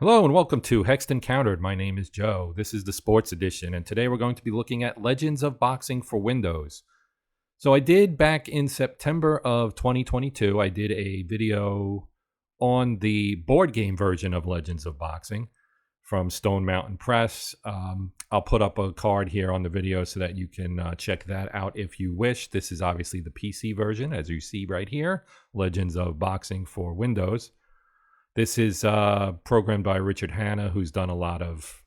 Hello and welcome to Hexed Encountered. My name is Joe. This is the Sports Edition, and today we're going to be looking at Legends of Boxing for Windows. So I did back in September of 2022, I did a video on the board game version of Legends of Boxing from Stone Mountain Press. I'll put up a card here on the video so that you can check that out if you wish. This is obviously the PC version, as you see right here, Legends of Boxing for Windows. This is programmed by Richard Hanna, who's done a lot of,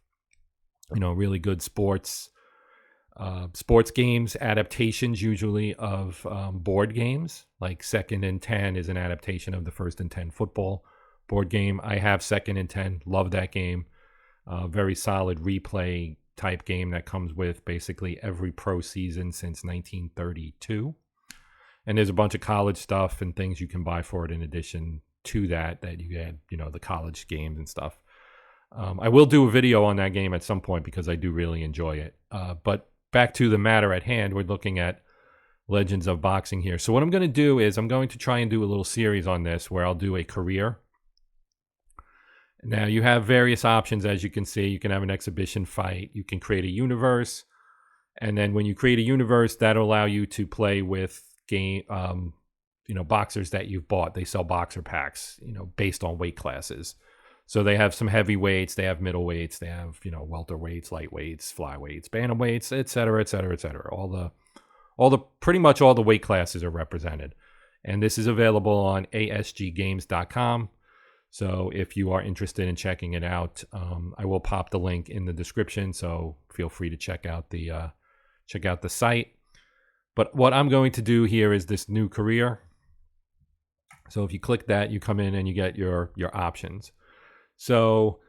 really good sports games, adaptations usually of board games. Like Second and 10 is an adaptation of the First and 10 football board game. I have Second and 10, love that game. Very solid replay type game that comes with basically every pro season since 1932. And there's a bunch of college stuff and things you can buy for it in addition to that you get, the college games and stuff. I will do a video on that game at some point because I do really enjoy it. But back to the matter at hand, we're looking at Legends of Boxing here. So what I'm going to do is I'm going to try and do a little series on this where I'll do a career. Now you have various options, as you can see. You can have an exhibition fight. You can create a universe. And then when you create a universe, that'll allow you to play with boxers that you've bought. They sell boxer packs, based on weight classes. So they have some heavyweights, they have middleweights, they have, welterweights, lightweights, flyweights, bantamweights, et cetera, et cetera, et cetera. Pretty much all the weight classes are represented. And this is available on asggames.com. So if you are interested in checking it out, I will pop the link in the description. So feel free to check out the site. But what I'm going to do here is this new career. So if you click that, you come in and you get your options. So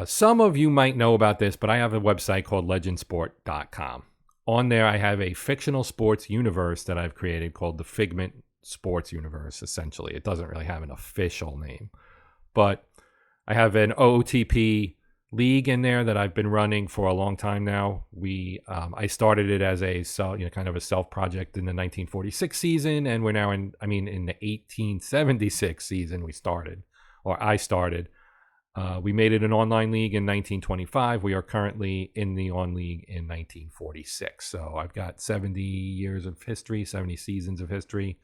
some of you might know about this, but I have a website called legendsport.com. On there, I have a fictional sports universe that I've created called the Figment Sports Universe, essentially. It doesn't really have an official name. But I have an OOTP league in there that I've been running for a long time now. I started it as a kind of a self project in the 1946 season, and we're now in the 1876 season I started. We made it an online league in 1925. We are currently in the on league in 1946. So I've got 70 years of history, 70 seasons of history.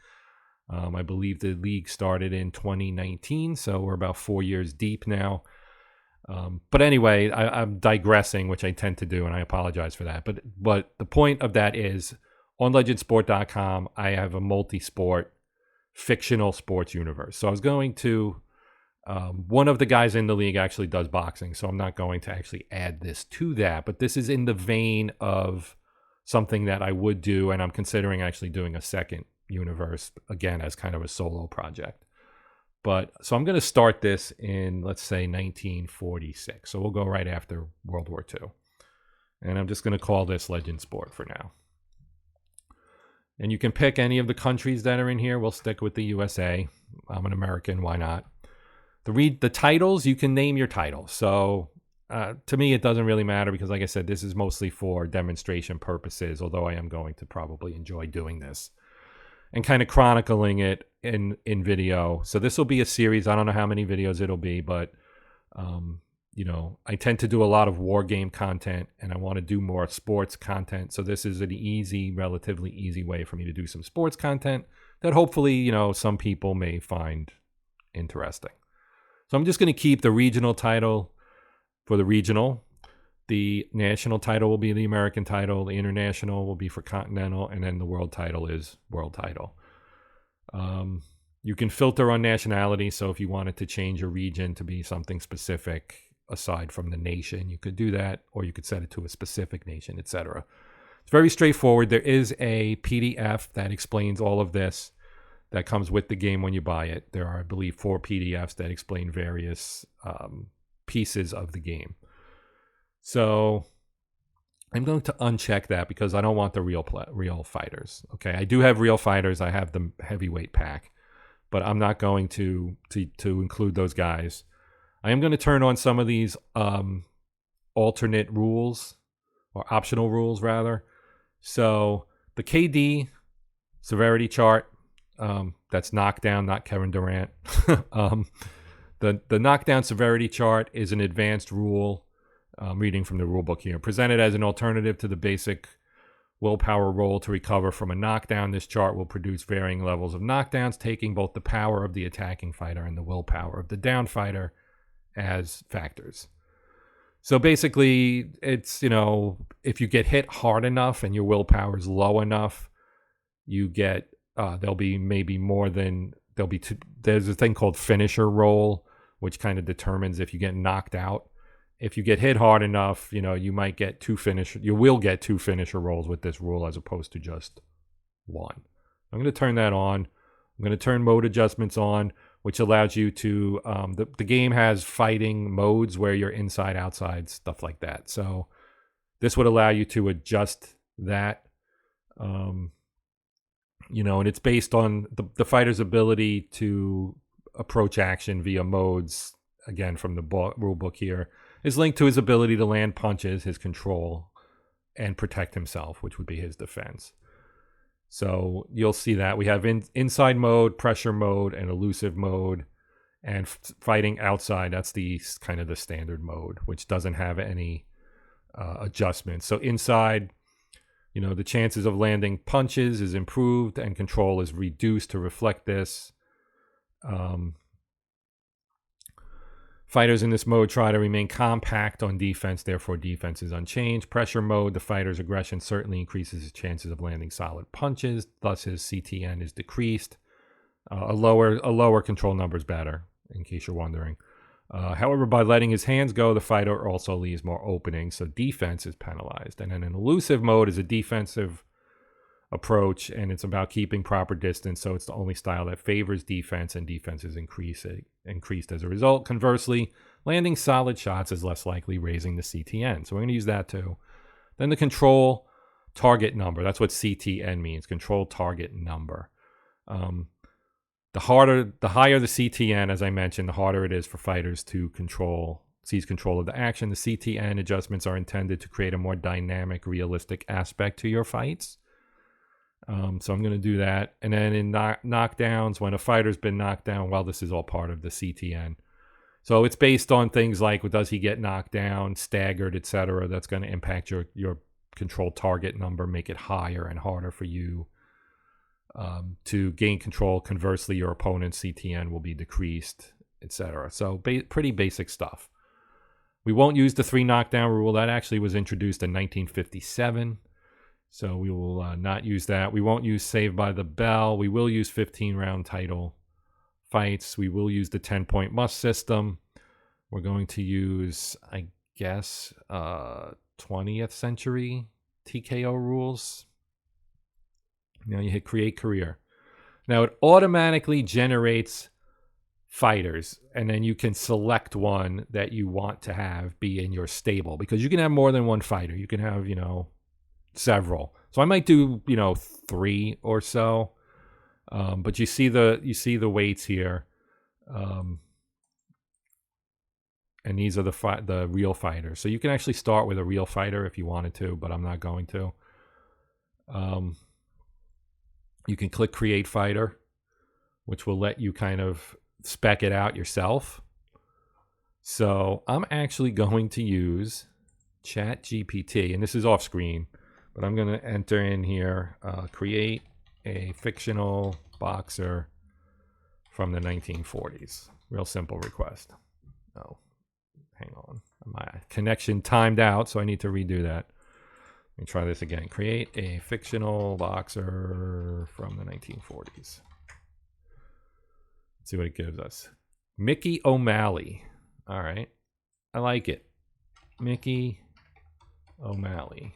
I believe the league started in 2019, so we're about 4 years deep now. But anyway, I'm digressing, which I tend to do, and I apologize for that. But the point of that is, on legendsport.com, I have a multi-sport fictional sports universe. So I was going to, one of the guys in the league actually does boxing, so I'm not going to actually add this to that. But this is in the vein of something that I would do, and I'm considering actually doing a second universe, again, as kind of a solo project. So I'm going to start this in, let's say, 1946. So we'll go right after World War II. And I'm just going to call this Legend Sport for now. And you can pick any of the countries that are in here. We'll stick with the USA. I'm an American. Why not? The titles, you can name your title. So to me, it doesn't really matter because, like I said, this is mostly for demonstration purposes, although I am going to probably enjoy doing this and kind of chronicling it in video. So this will be a series. I don't know how many videos it'll be, but I tend to do a lot of war game content, and I want to do more sports content. So this is an relatively easy way for me to do some sports content that hopefully, some people may find interesting. So I'm just going to keep the regional title for the regional. The national title will be the American title. The international will be for continental. And then the world title is world title. You can filter on nationality. So if you wanted to change your region to be something specific aside from the nation, you could do that. Or you could set it to a specific nation, etc. It's very straightforward. There is a PDF that explains all of this that comes with the game when you buy it. There are, I believe, 4 PDFs that explain various pieces of the game. So I'm going to uncheck that because I don't want the real fighters. Okay, I do have real fighters. I have the heavyweight pack, but I'm not going to include those guys. I am going to turn on some of these alternate rules, or optional rules rather. So the KD severity chart, that's knockdown, not Kevin Durant. the knockdown severity chart is an advanced rule. I'm reading from the rule book here. Presented as an alternative to the basic willpower roll to recover from a knockdown, this chart will produce varying levels of knockdowns, taking both the power of the attacking fighter and the willpower of the down fighter as factors. So basically, it's, if you get hit hard enough and your willpower is low enough, you get, there'll be maybe more than, there's a thing called finisher roll, which kind of determines if you get knocked out. If you get hit hard enough, you might get you will get 2 finisher rolls with this rule as opposed to just 1. I'm going to turn that on. I'm going to turn mode adjustments on, which allows you to, the game has fighting modes where you're inside, outside, stuff like that. So this would allow you to adjust that, and it's based on the fighter's ability to approach action via modes, again, from the rule book here, is linked to his ability to land punches, his control, and protect himself, which would be his defense. So you'll see that we have inside mode, pressure mode, and elusive mode, and fighting outside. That's the kind of the standard mode, which doesn't have any adjustments. So inside, the chances of landing punches is improved, and control is reduced to reflect this. Fighters in this mode try to remain compact on defense, therefore defense is unchanged. Pressure mode, the fighter's aggression certainly increases his chances of landing solid punches, thus his CTN is decreased. A lower control number is better, in case you're wondering. However, by letting his hands go, the fighter also leaves more openings, so defense is penalized. And then an elusive mode is a defensive approach, and it's about keeping proper distance, so it's the only style that favors defense, and defense is increased as a result. Conversely, landing solid shots is less likely, raising the CTN. So we're going to use that too. Then the control target number. That's what CTN means, control target number. The higher the CTN, as I mentioned, the harder it is for fighters to seize control of the action. The CTN adjustments are intended to create a more dynamic, realistic aspect to your fights. So I'm going to do that. And then in knockdowns, when a fighter's been knocked down, well, this is all part of the CTN. So it's based on things like, does he get knocked down, staggered, etc. That's going to impact your control target number, make it higher and harder for you to gain control. Conversely, your opponent's CTN will be decreased, etc. So pretty basic stuff. We won't use the 3 knockdown rule. That actually was introduced in 1957. So we will not use that. We won't use Saved by the Bell. We will use 15-round title fights. We will use the 10-point must system. We're going to use, I guess, 20th century TKO rules. Now you hit create career. Now it automatically generates fighters, and then you can select one that you want to have be in your stable, because you can have more than one fighter. You can have, several. So I might do 3 or so, but you see the weights here, and these are the real fighters. So you can actually start with a real fighter if you wanted to, but I'm not going to. You can click create fighter, which will let you kind of spec it out yourself. So I'm actually going to use ChatGPT, and this is off screen. But I'm going to enter in here, create a fictional boxer from the 1940s. Real simple request. Oh, hang on. My connection timed out, so I need to redo that. Let me try this again. Create a fictional boxer from the 1940s. Let's see what it gives us. Mickey O'Malley. All right. I like it. Mickey O'Malley.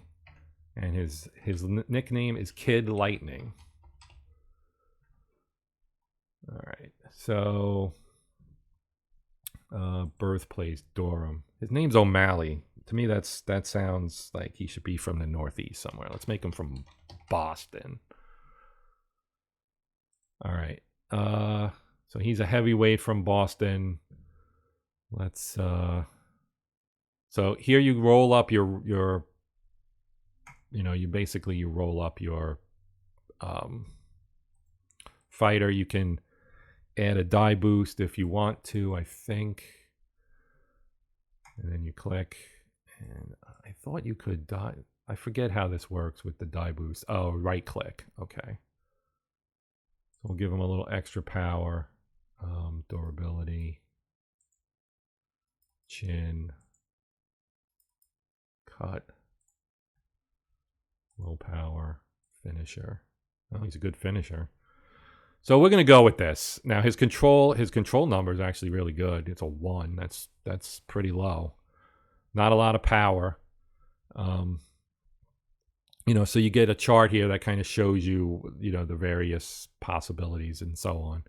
And his nickname is Kid Lightning. All right. So, birthplace Durham. His name's O'Malley. To me, that sounds like he should be from the Northeast somewhere. Let's make him from Boston. All right. So he's a heavyweight from Boston. Let's. So here you roll up your. You roll up your fighter. You can add a die boost if you want to, I think. And then you click, and I thought you could die. I forget how this works with the die boost. Oh, right click. Okay. So we'll give him a little extra power, durability, chin, cut, low power, finisher. Oh, he's a good finisher. So we're going to go with this. Now his control number is actually really good. It's a 1. That's pretty low. Not a lot of power. You know, so you get a chart here that kind of shows you, you know, the various possibilities and so on.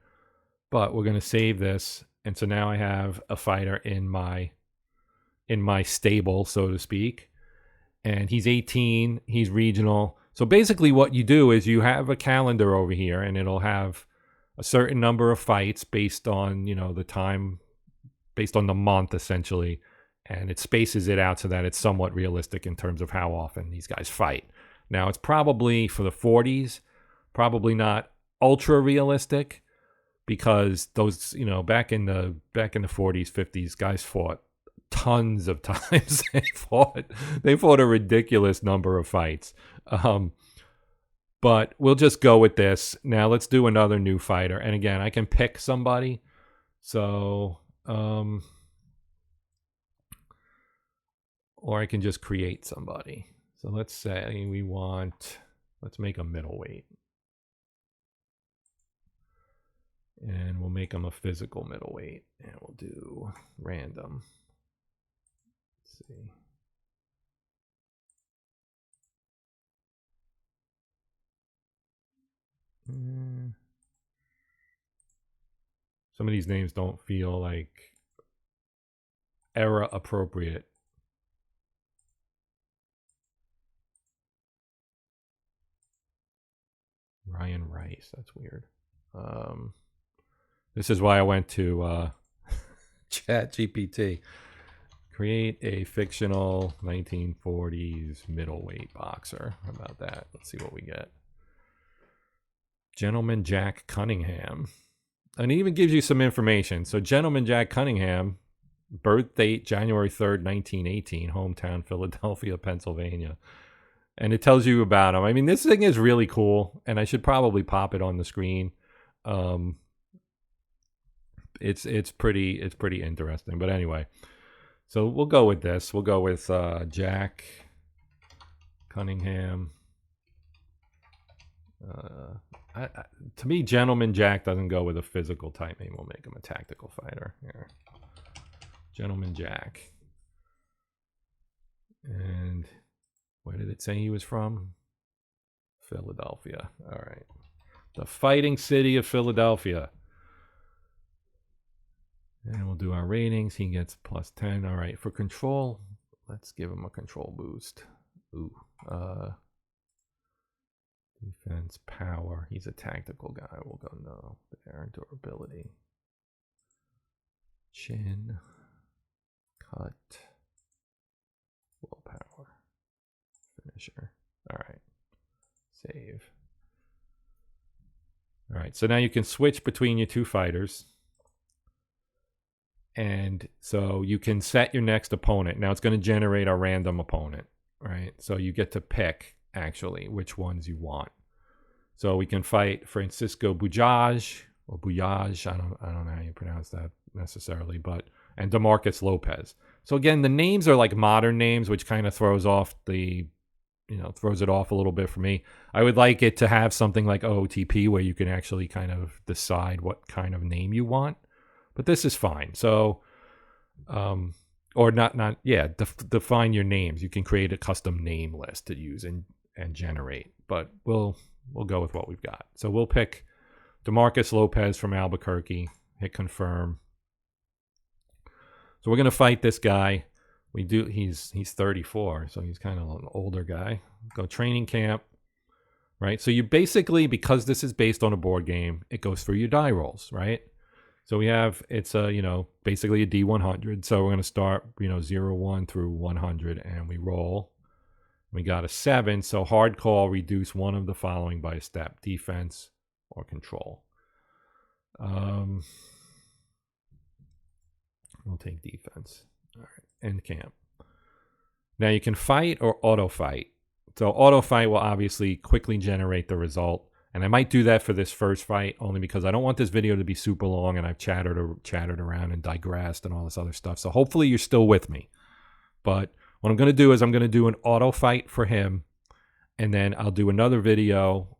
But we're going to save this, and so now I have a fighter in my stable, so to speak. And he's 18, he's regional. So basically what you do is you have a calendar over here, and it'll have a certain number of fights based on, you know, the time, based on the month essentially, and it spaces it out so that it's somewhat realistic in terms of how often these guys fight. Now it's probably for the 40s, probably not ultra realistic, because those, you know, back in the 40s, 50s, guys fought tons of times. they fought a ridiculous number of fights. But we'll just go with this. Now let's do another new fighter. And again, I can pick somebody. So, or I can just create somebody. So let's say let's make a middleweight. And we'll make him a physical middleweight. And we'll do random. Let's see. Some of these names don't feel like era appropriate. Ryan Rice, that's weird. This is why I went to ChatGPT. Create a fictional 1940s middleweight boxer. How about that? Let's see what we get. Gentleman Jack Cunningham. And it even gives you some information. So Gentleman Jack Cunningham, birth date January 3rd, 1918, hometown Philadelphia, Pennsylvania. And it tells you about him. I mean, this thing is really cool, and I should probably pop it on the screen. It's pretty interesting. But anyway, so we'll go with this. We'll go with Jack Cunningham. To me, Gentleman Jack doesn't go with a physical type name. We'll make him a tactical fighter. Here. Gentleman Jack. And where did it say he was from? Philadelphia. All right. The fighting city of Philadelphia. And we'll do our ratings. He gets +10. All right. For control, let's give him a control boost. Ooh. Defense, power. He's a tactical guy. We'll go no. There. Durability. Chin. Cut. Willpower. Finisher. All right. Save. All right. So now you can switch between your two fighters. And so you can set your next opponent. Now it's going to generate a random opponent, right? So you get to pick, actually, which ones you want. So we can fight Francisco Bujaj, or Bujaj, I don't know how you pronounce that necessarily, and DeMarcus Lopez. So again, the names are like modern names, which kind of throws it off a little bit for me. I would like it to have something like OOTP where you can actually kind of decide what kind of name you want. But this is fine. So, define your names. You can create a custom name list to use and generate. But we'll go with what we've got. So we'll pick DeMarcus Lopez from Albuquerque. Hit confirm. So we're gonna fight this guy. He's 34, so he's kind of an older guy. Go training camp, right? So you basically, because this is based on a board game, it goes through your die rolls, right? So we have, it's basically a D100. So we're going to start, 0, 1 through 100, and we roll. We got a 7. So hard call, reduce one of the following by a step: defense or control. We'll take defense. All right, end camp. Now you can fight or auto fight. So auto fight will obviously quickly generate the result. And I might do that for this first fight only because I don't want this video to be super long and I've chattered around and digressed and all this other stuff. So hopefully you're still with me. But what I'm going to do is I'm going to do an auto fight for him. And then I'll do another video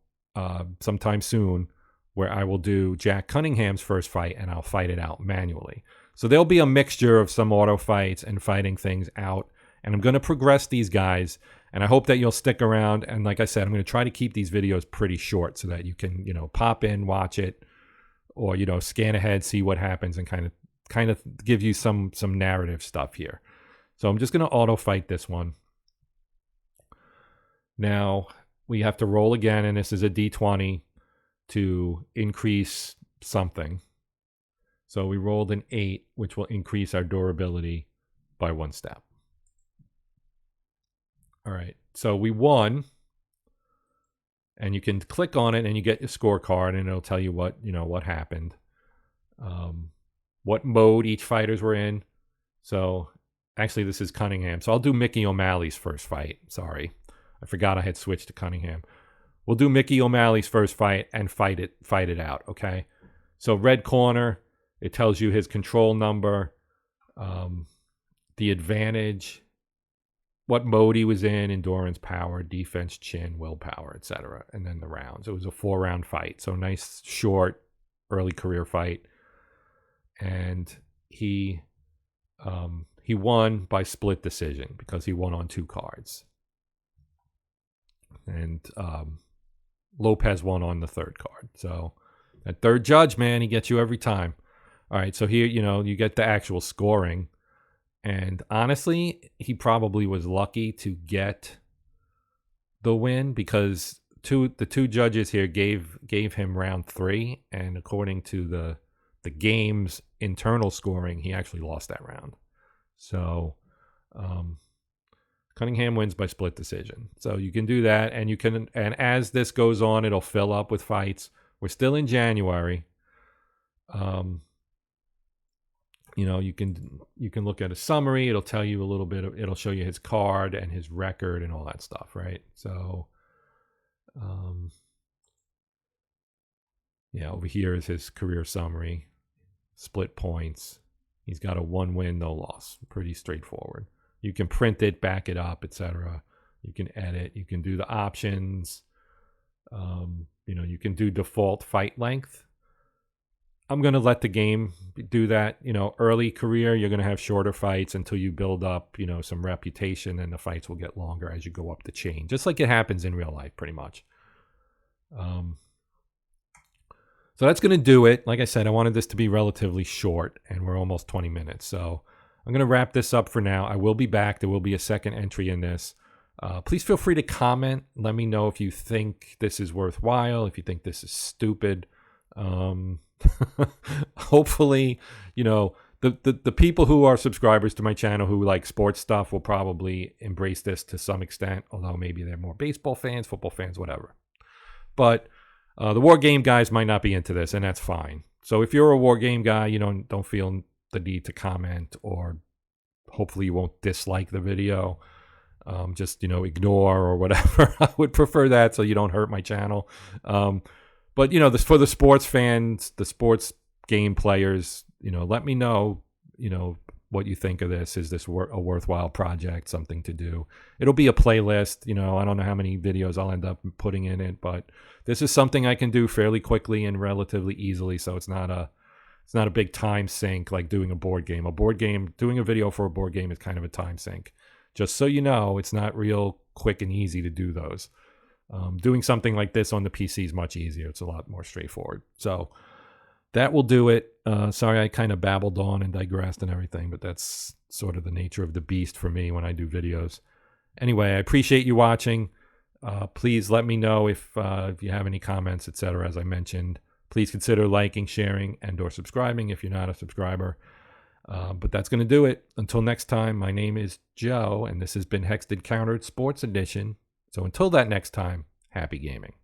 sometime soon where I will do Jack Cunningham's first fight and I'll fight it out manually. So there'll be a mixture of some auto fights and fighting things out. And I'm going to progress these guys. And I hope that you'll stick around. And like I said, I'm going to try to keep these videos pretty short so that you can, pop in, watch it, or, scan ahead, see what happens, and kind of give you some narrative stuff here. So I'm just going to auto fight this one. Now we have to roll again, and this is a D20 to increase something. So we rolled an 8, which will increase our durability by 1 step. All right, so we won, and you can click on it and you get your scorecard, and it'll tell you what happened, what mode each fighters were in. So actually this is Cunningham. So I'll do Mickey O'Malley's first fight. Sorry, I forgot I had switched to Cunningham. We'll do Mickey O'Malley's first fight and fight it out, okay? So red corner, it tells you his control number, the advantage, what mode he was in, endurance, power, defense, chin, willpower, etc. And then the rounds. It was a 4-round fight. So nice, short, early career fight. And he won by split decision because he won on 2 cards. And Lopez won on the 3rd card. So that 3rd judge, man, he gets you every time. All right, so here, you get the actual scoring. And honestly, he probably was lucky to get the win because the two judges here gave him round 3, and according to the game's internal scoring, he actually lost that round. So Cunningham wins by split decision. So you can do that, and as this goes on, it'll fill up with fights. We're still in January. You can look at a summary. It'll tell you a little bit. It'll show you his card and his record and all that stuff, right? So, over here is his career summary, split points. He's got a 1 win, no loss. Pretty straightforward. You can print it, back it up, etc. You can edit. You can do the options. You can do default fight length. I'm going to let the game do that. Early career, you're going to have shorter fights until you build up, some reputation, and the fights will get longer as you go up the chain, just like it happens in real life, pretty much. So that's going to do it. Like I said, I wanted this to be relatively short, and we're almost 20 minutes. So I'm going to wrap this up for now. I will be back. There will be a second entry in this. Please feel free to comment. Let me know if you think this is worthwhile, if you think this is stupid. Hopefully, the people who are subscribers to my channel who like sports stuff will probably embrace this to some extent, although maybe they're more baseball fans, football fans, whatever. But the war game guys might not be into this, and that's fine. So if you're a war game guy, don't feel the need to comment, or hopefully you won't dislike the video. Just ignore or whatever. I would prefer that so you don't hurt my channel. But, for the sports fans, the sports game players, let me know, what you think of this. Is this a worthwhile project, something to do? It'll be a playlist. I don't know how many videos I'll end up putting in it, but this is something I can do fairly quickly and relatively easily. So it's not a big time sink like doing a board game. Doing a video for a board game is kind of a time sink. Just so you know, it's not real quick and easy to do those. Doing something like this on the PC is much easier. It's a lot more straightforward. So that will do it. Sorry, I kind of babbled on and digressed and everything, but that's sort of the nature of the beast for me when I do videos. Anyway, I appreciate you watching. Please let me know if you have any comments, etc. As I mentioned, please consider liking, sharing, and or subscribing if you're not a subscriber. But that's going to do it. Until next time, my name is Joe, and this has been Hexted Countered Sports Edition. So until that next time, happy gaming.